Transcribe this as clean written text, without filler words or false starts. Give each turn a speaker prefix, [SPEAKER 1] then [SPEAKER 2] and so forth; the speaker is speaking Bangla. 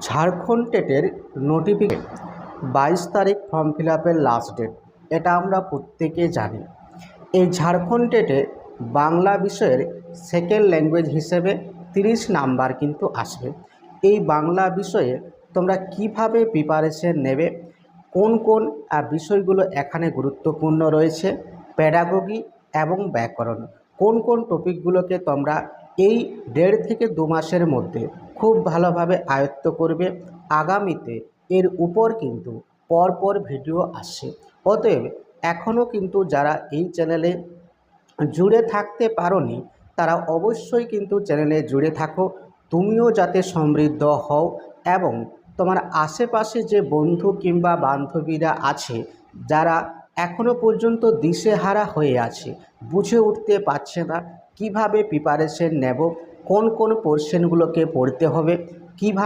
[SPEAKER 1] ঝাড়খণ্ড টেটের নোটিফিকেশন 22 তারিখ ফর্ম ফিল আপের লাস্ট ডেট, এটা আমরা প্রত্যেকে জানি। এই ঝাড়খণ্ড টেটে বাংলা বিষয়ের সেকেন্ড ল্যাঙ্গুয়েজ হিসেবে 30 নাম্বার কিন্তু আসবে। এই বাংলা বিষয়ে তোমরা কিভাবে প্রিপারেশন নেবে, কোন কোন বিষয়গুলো এখানে গুরুত্বপূর্ণ রয়েছে, প্যাডাগোগি এবং ব্যাকরণ, কোন কোন টপিকগুলোকে তোমরা এই 1.5 থেকে 2 মাসের মধ্যে খুব ভালোভাবে আয়ত্ত করবে। আগামীতে এর উপর কিন্তু পরপর ভিডিও আসছে। অতএব এখনও কিন্তু যারা এই চ্যানেলে জুড়ে থাকতে পারোনি তারা অবশ্যই কিন্তু চ্যানেলে জুড়ে থাকো, তুমিও যাতে সমৃদ্ধ হও এবং তোমার আশেপাশে যে বন্ধু কিংবা বান্ধবীরা আছে যারা এখনও পর্যন্ত দিশেহারা হয়ে আছে, বুঝে উঠতে পারছে না কিভাবে প্রিপারেশন নেব, কোন কোন পোর্শনগুলোকে পড়তে হবে, কিভাবে